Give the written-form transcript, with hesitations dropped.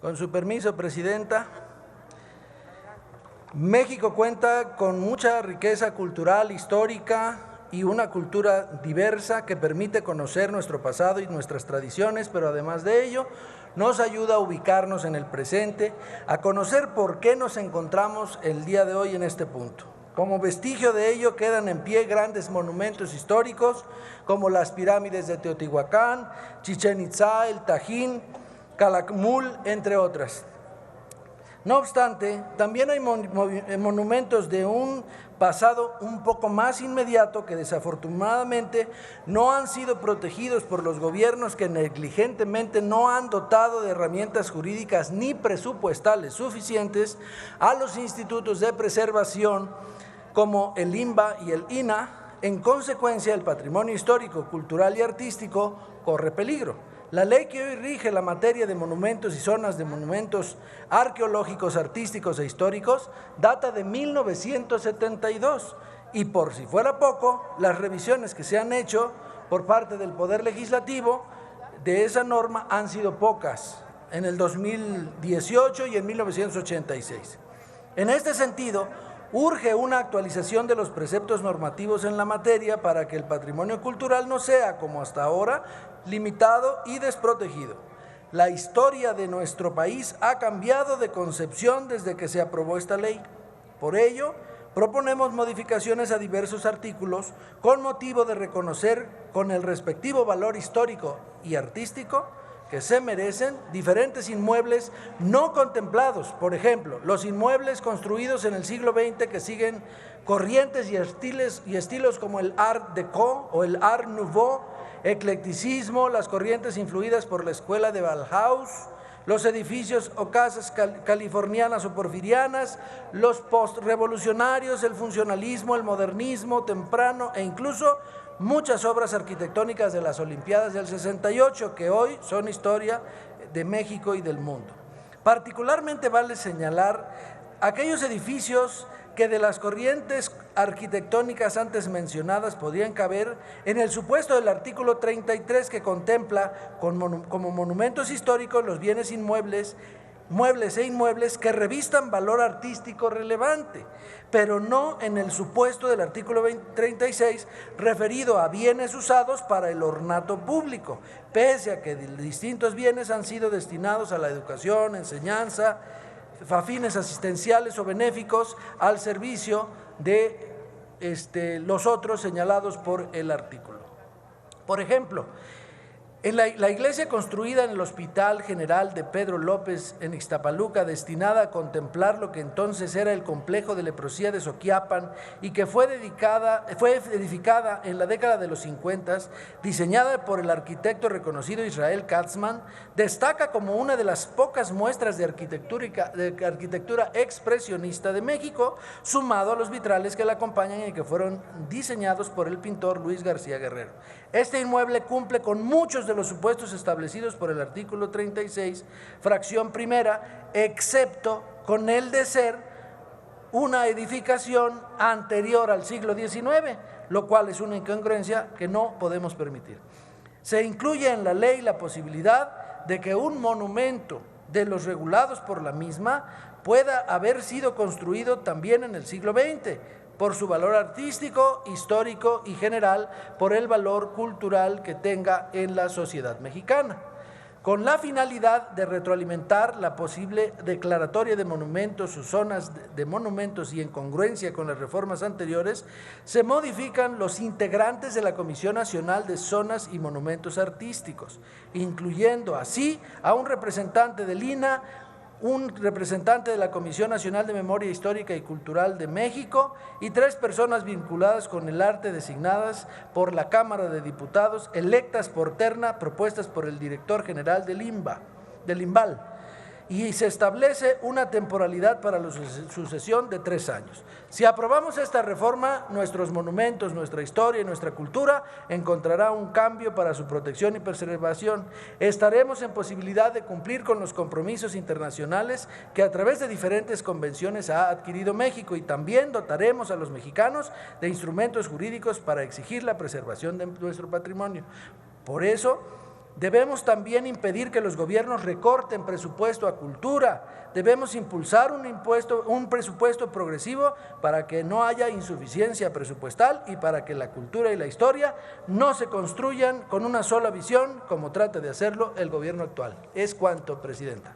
Con su permiso, Presidenta. México cuenta con mucha riqueza cultural, histórica y una cultura diversa que permite conocer nuestro pasado y nuestras tradiciones, pero además de ello, nos ayuda a ubicarnos en el presente, a conocer por qué nos encontramos el día de hoy en este punto. Como vestigio de ello quedan en pie grandes monumentos históricos como las pirámides de Teotihuacán, Chichén Itzá, el Tajín, Calakmul, entre otras. No obstante, también hay monumentos de un pasado un poco más inmediato que desafortunadamente no han sido protegidos por los gobiernos que negligentemente no han dotado de herramientas jurídicas ni presupuestales suficientes a los institutos de preservación como el INBA y el INAH. En consecuencia, el patrimonio histórico, cultural y artístico corre peligro. La ley que hoy rige la materia de monumentos y zonas de monumentos arqueológicos, artísticos e históricos data de 1972 y, por si fuera poco, las revisiones que se han hecho por parte del Poder Legislativo de esa norma han sido pocas, en el 2018 y en 1986. En este sentido, urge una actualización de los preceptos normativos en la materia para que el patrimonio cultural no sea, como hasta ahora, limitado y desprotegido. La historia de nuestro país ha cambiado de concepción desde que se aprobó esta ley. Por ello, proponemos modificaciones a diversos artículos con motivo de reconocer con el respectivo valor histórico y artístico que se merecen diferentes inmuebles no contemplados. Por ejemplo, los inmuebles construidos en el siglo XX que siguen corrientes y estilos como el Art Deco o el Art Nouveau, eclecticismo, las corrientes influidas por la escuela de Bauhaus, los edificios o casas californianas o porfirianas, los postrevolucionarios, el funcionalismo, el modernismo temprano e incluso muchas obras arquitectónicas de las Olimpiadas del 68 que hoy son historia de México y del mundo. Particularmente vale señalar aquellos edificios que de las corrientes arquitectónicas antes mencionadas podrían caber en el supuesto del artículo 33 que contempla como monumentos históricos los bienes inmuebles, muebles e inmuebles que revistan valor artístico relevante, pero no en el supuesto del artículo 36 referido a bienes usados para el ornato público, pese a que distintos bienes han sido destinados a la educación, enseñanza, a fines asistenciales o benéficos al servicio de los otros señalados por el artículo. Por ejemplo, en la iglesia construida en el Hospital General de Pedro López en Ixtapaluca, destinada a contemplar lo que entonces era el complejo de leprosía de Soquiapan y que fue edificada en la década de los 50, diseñada por el arquitecto reconocido Israel Katzman, destaca como una de las pocas muestras de arquitectura expresionista de México, sumado a los vitrales que la acompañan y que fueron diseñados por el pintor Luis García Guerrero. Este inmueble cumple con muchos de los supuestos establecidos por el artículo 36, fracción primera, excepto con el de ser una edificación anterior al siglo XIX, lo cual es una incongruencia que no podemos permitir. Se incluye en la ley la posibilidad de que un monumento de los regulados por la misma pueda haber sido construido también en el siglo XX, por su valor artístico, histórico y general, por el valor cultural que tenga en la sociedad mexicana. Con la finalidad de retroalimentar la posible declaratoria de monumentos o zonas de monumentos y en congruencia con las reformas anteriores, se modifican los integrantes de la Comisión Nacional de Zonas y Monumentos Artísticos, incluyendo así a un representante del INAH, un representante de la Comisión Nacional de Memoria Histórica y Cultural de México y 3 personas vinculadas con el arte designadas por la Cámara de Diputados, electas por terna, propuestas por el director general del INBAL. Y se establece una temporalidad para la sucesión de 3 años. Si aprobamos esta reforma, nuestros monumentos, nuestra historia y nuestra cultura encontrará un cambio para su protección y preservación. Estaremos en posibilidad de cumplir con los compromisos internacionales que a través de diferentes convenciones ha adquirido México y también dotaremos a los mexicanos de instrumentos jurídicos para exigir la preservación de nuestro patrimonio. Por eso, Debemos también impedir que los gobiernos recorten presupuesto a cultura. Debemos impulsar un presupuesto progresivo para que no haya insuficiencia presupuestal y para que la cultura y la historia no se construyan con una sola visión, como trata de hacerlo el gobierno actual. Es cuanto, Presidenta.